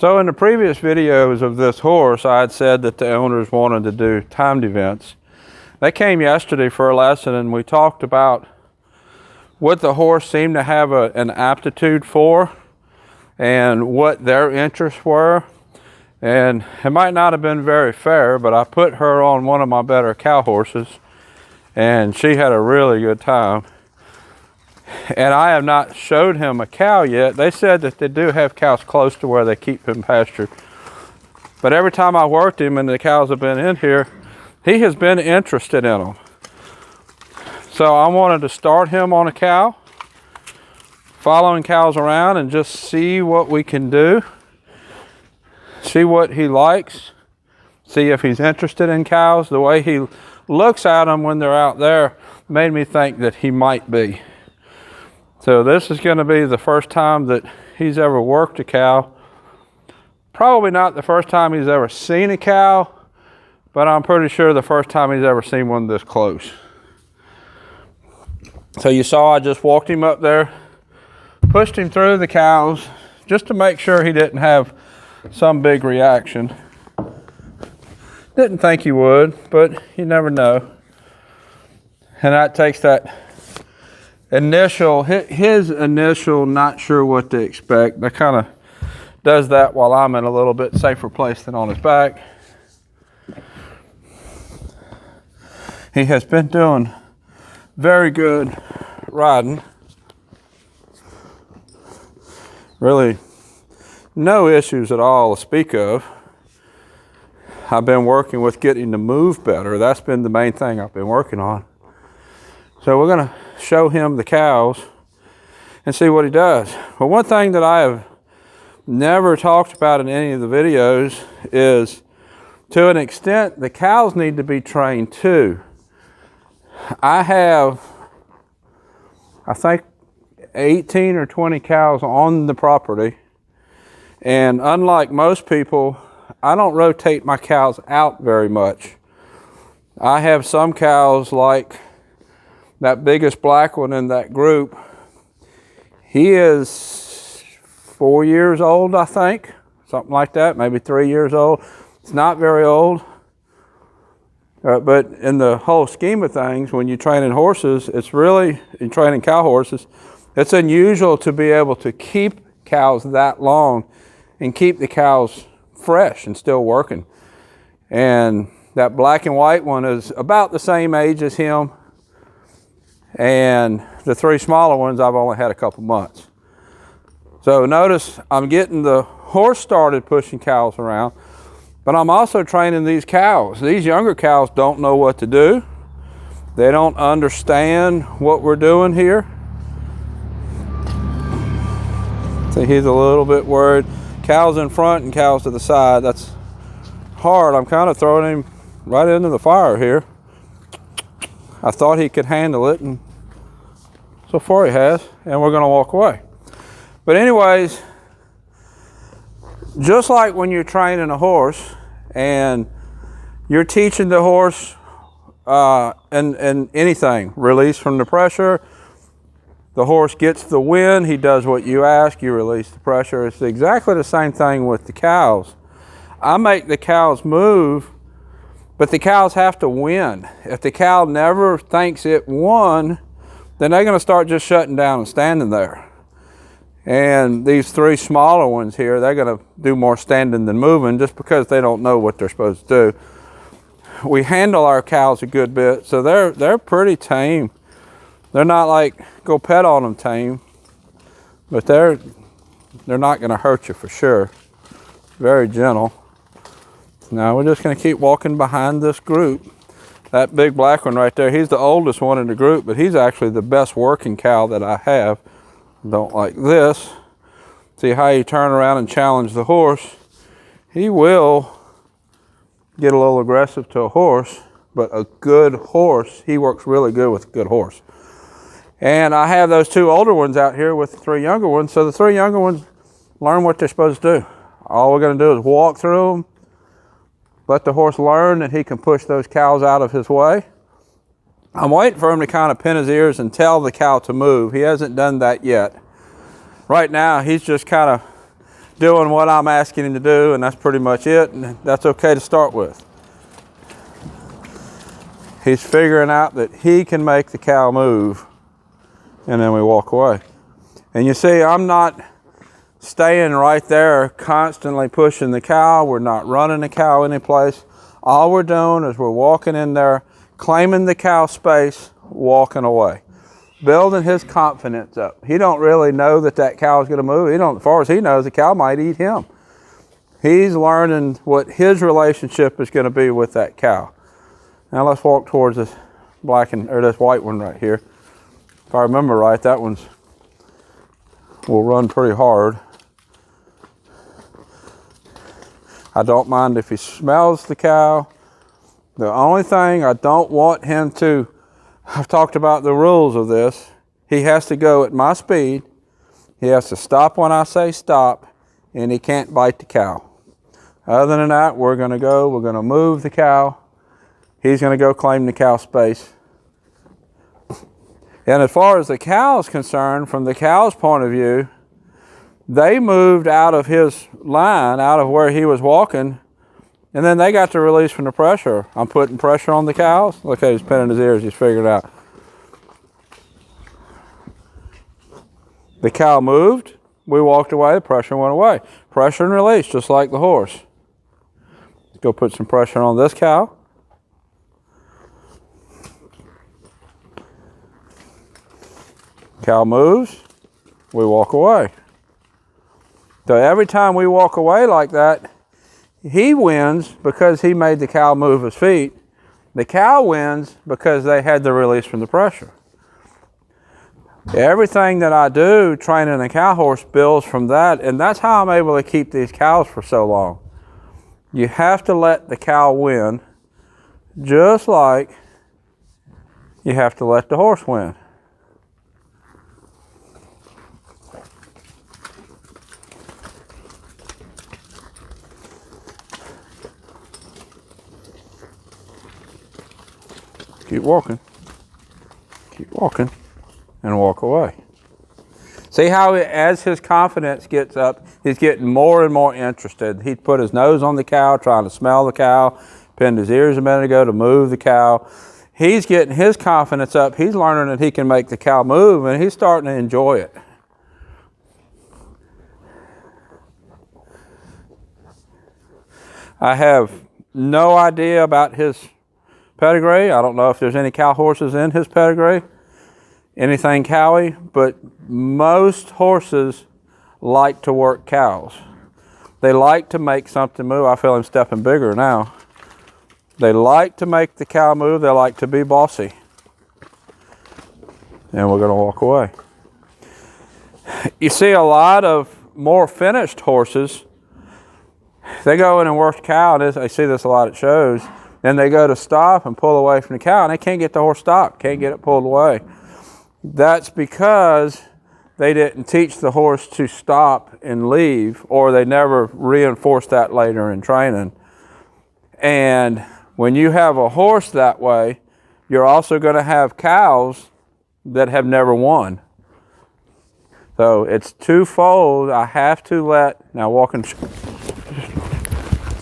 So in the previous videos of this horse, I had said that the owners wanted to do timed events. They came yesterday for a lesson, and we talked about what the horse seemed to have an aptitude for and what their interests were. And it might not have been very fair, but I put her on one of my better cow horses, and she had a really good time. And I have not showed him a cow yet. They said that they do have cows close to where they keep him pastured. But every time I worked him and the cows have been in here, he has been interested in them. So I wanted to start him on a cow, following cows around and just see what we can do. See what he likes. See if he's interested in cows. The way he looks at them when they're out there made me think that he might be. So this is going to be the first time that he's ever worked a cow. Probably not the first time he's ever seen a cow, but I'm pretty sure the first time he's ever seen one this close. So you saw I just walked him up there, pushed him through the cows, just to make sure he didn't have some big reaction. Didn't think he would, but you never know. And that takes that his initial not sure what to expect. That kind of does that while I'm in a little bit safer place than on his back. He has been doing very good riding. Really no issues at all to speak of. I've been working with getting him to move better. That's been the main thing I've been working on. So we're going to show him the cows and see what he does. But one thing that I have never talked about in any of the videos is, to an extent, the cows need to be trained too. I have, I think, 18 or 20 cows on the property. And unlike most people, I don't rotate my cows out very much. I have some cows, like that biggest black one in that group. He is 4 years old, I think. Something like that, maybe 3 years old. It's not very old. But in the whole scheme of things, when you're training horses, you're training cow horses, it's unusual to be able to keep cows that long and keep the cows fresh and still working. And that black and white one is about the same age as him. And the three smaller ones I've only had a couple months. So notice I'm getting the horse started pushing cows around, but I'm also training these cows. These younger cows don't know what to do. They don't understand what we're doing here. See, he's a little bit worried. Cows in front and cows to the side. That's hard. I'm kind of throwing him right into the fire here. I thought he could handle it, and so far he has, and we're going to walk away. But anyways, just like when you're training a horse and you're teaching the horse and anything, release from the pressure, the horse gets the wind, he does what you ask, you release the pressure. It's exactly the same thing with the cows. I make the cows move, but the cows have to win. If the cow never thinks it won, then they're going to start just shutting down and standing there. And these three smaller ones here, they're going to do more standing than moving just because they don't know what they're supposed to do. We handle our cows a good bit, so they're pretty tame. They're not like go pet on them tame, but they're not going to hurt you for sure. Very gentle. Now we're just going to keep walking behind this group. That big black one right there, he's the oldest one in the group, but he's actually the best working cow that I have. Don't like this. See how you turn around and challenge the horse. He will get a little aggressive to a horse, but a good horse, he works really good with a good horse. And I have those two older ones out here with the three younger ones, so the three younger ones learn what they're supposed to do. All we're going to do is walk through them, let the horse learn that he can push those cows out of his way. I'm waiting for him to kind of pin his ears and tell the cow to move. He hasn't done that yet. Right now, he's just kind of doing what I'm asking him to do, and that's pretty much it, and that's okay to start with. He's figuring out that he can make the cow move, and then we walk away. And you see, I'm not staying right there constantly pushing the cow. We're not running the cow anyplace. All we're doing is we're walking in there, claiming the cow space, walking away, building his confidence up. He don't really know that that cow is going to move. He don't, as far as he knows, the cow might eat him. He's learning what his relationship is going to be with that cow. Now let's walk towards this this white one right here. If I remember right, that one's will run pretty hard. I don't mind if he smells the cow. The only thing I don't want him to, I've talked about the rules of this. He has to go at my speed. He has to stop when I say stop, and he can't bite the cow. Other than that, we're going to move the cow. He's going to go claim the cow space. And as far as the cow is concerned, from the cow's point of view, they moved out of his line, out of where he was walking, and then they got to release from the pressure. I'm putting pressure on the cows. Look at he's pinning his ears, he's figured it out. The cow moved, we walked away, the pressure went away. Pressure and release, just like the horse. Let's go put some pressure on this cow. Cow moves, we walk away. So every time we walk away like that, he wins because he made the cow move his feet. The cow wins because they had the release from the pressure. Everything that I do training a cow horse builds from that, and that's how I'm able to keep these cows for so long. You have to let the cow win, just like you have to let the horse win. Keep walking, and walk away. See how as his confidence gets up, he's getting more and more interested. He'd put his nose on the cow, trying to smell the cow, pinned his ears a minute ago to move the cow. He's getting his confidence up. He's learning that he can make the cow move, and he's starting to enjoy it. I have no idea about his pedigree. I don't know if there's any cow horses in his pedigree, anything cowy, but most horses like to work cows. They like to make something move. I feel him stepping bigger now. They like to make the cow move. They like to be bossy. And we're going to walk away. You see a lot of more finished horses, they go in and work the cow, and I see this a lot at shows. Then they go to stop and pull away from the cow, and they can't get the horse stopped, can't get it pulled away. That's because they didn't teach the horse to stop and leave, or they never reinforced that later in training. And when you have a horse that way, you're also going to have cows that have never won. So it's twofold. I have to let, now walking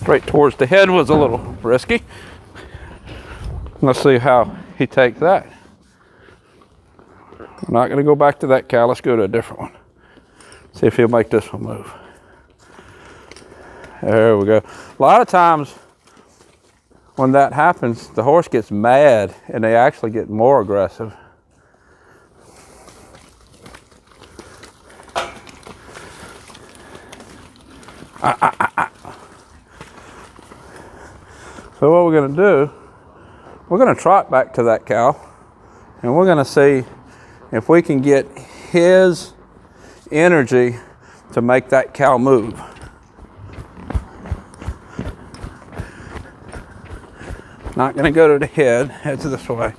straight towards the head was a little risky. Let's see how he takes that. I'm not going to go back to that cow. Let's go to a different one. See if he'll make this one move. There we go. A lot of times when that happens, the horse gets mad and they actually get more aggressive. So what we're going to do, we're going to trot back to that cow, and we're going to see if we can get his energy to make that cow move. Not going to go to the head, head's this way.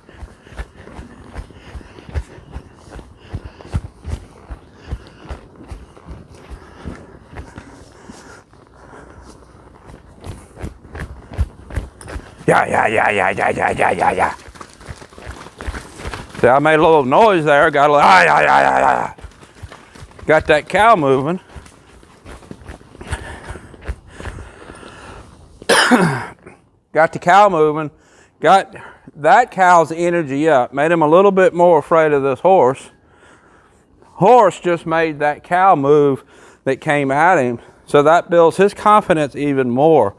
Yeah. See, I made a little noise there, got a little, Got that cow moving. got the cow moving, got that cow's energy up, made him a little bit more afraid of this horse. Horse just made that cow move that came at him, so that builds his confidence even more.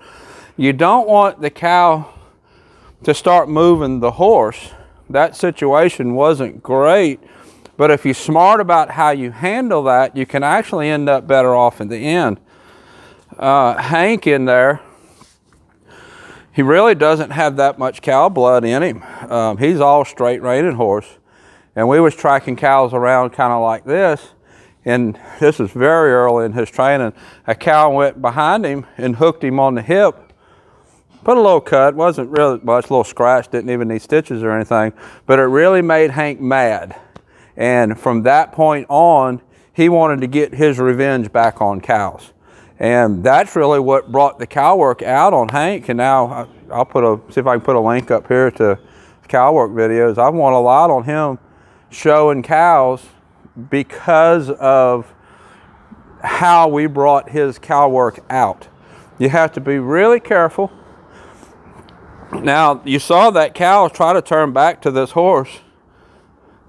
You don't want the cow to start moving the horse. That situation wasn't great, but if you're smart about how you handle that, you can actually end up better off in the end. Hank in there, he really doesn't have that much cow blood in him. He's all straight reining horse. And we was tracking cows around kind of like this, and this is very early in his training. A cow went behind him and hooked him on the hip. Put a little cut, wasn't really much, a little scratch, didn't even need stitches or anything, but it really made Hank mad. And from that point on, he wanted to get his revenge back on cows. And that's really what brought the cow work out on Hank. And now I'll see if I can put a link up here to cow work videos. I've won a lot on him showing cows because of how we brought his cow work out. You have to be really careful. Now, you saw that cow try to turn back to this horse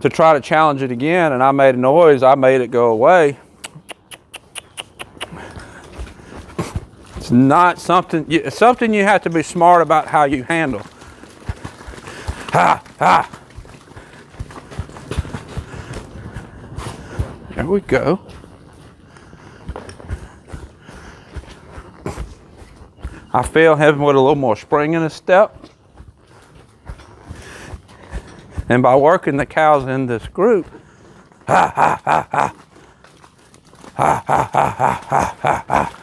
to try to challenge it again, and I made a noise. I made it go away. It's not something, it's something you have to be smart about how you handle. Ha, ha. There we go. I feel him with a little more spring in his step. And by working the cows in this group, ha, ha, ha, ha. Ha, ha, ha, ha, ha, ha, ha.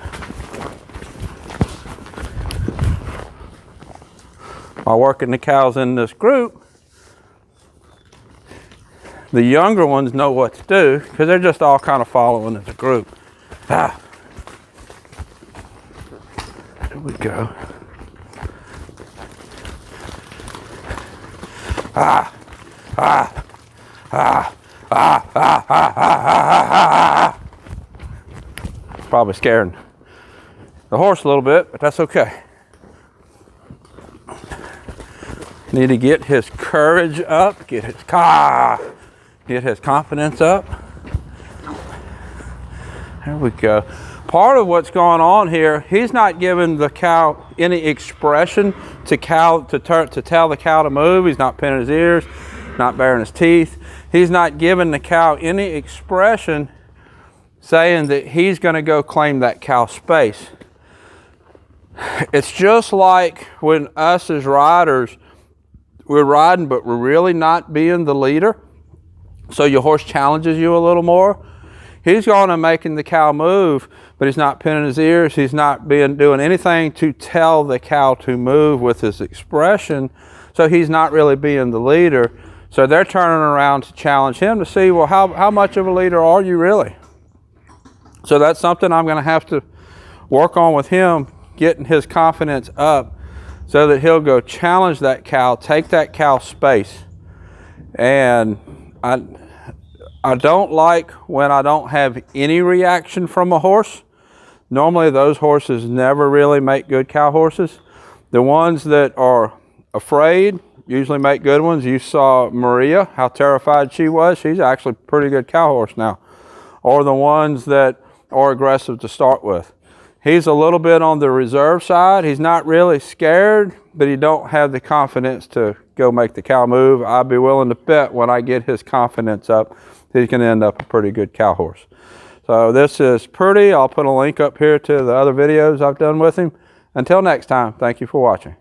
By working the cows in this group, the younger ones know what to do because they're just all kind of following as a group. Ah. There we go. Ah, ah, ah, ah, ah, ah, ah, ah, ah. Probably scaring the horse a little bit, but that's okay. Need to get his courage up, get his confidence up. There we go. Part of what's going on here, he's not giving the cow any expression to tell the cow to move. He's not pinning his ears, not baring his teeth. He's not giving the cow any expression saying that he's going to go claim that cow's space. It's just like when us as riders, we're riding, but we're really not being the leader. So your horse challenges you a little more. He's going and making the cow move, but he's not pinning his ears. He's not doing anything to tell the cow to move with his expression. So he's not really being the leader. So they're turning around to challenge him to see, well, how much of a leader are you really? So that's something I'm going to have to work on with him, getting his confidence up so that he'll go challenge that cow, take that cow's space. And I don't like when I don't have any reaction from a horse. Normally those horses never really make good cow horses. The ones that are afraid usually make good ones. You saw Maria, how terrified she was. She's actually a pretty good cow horse now. Or the ones that are aggressive to start with. He's a little bit on the reserve side. He's not really scared, but he don't have the confidence to go make the cow move. I'd be willing to bet when I get his confidence up, he's going to end up a pretty good cow horse. So this is Purdy. I'll put a link up here to the other videos I've done with him. Until next time, thank you for watching.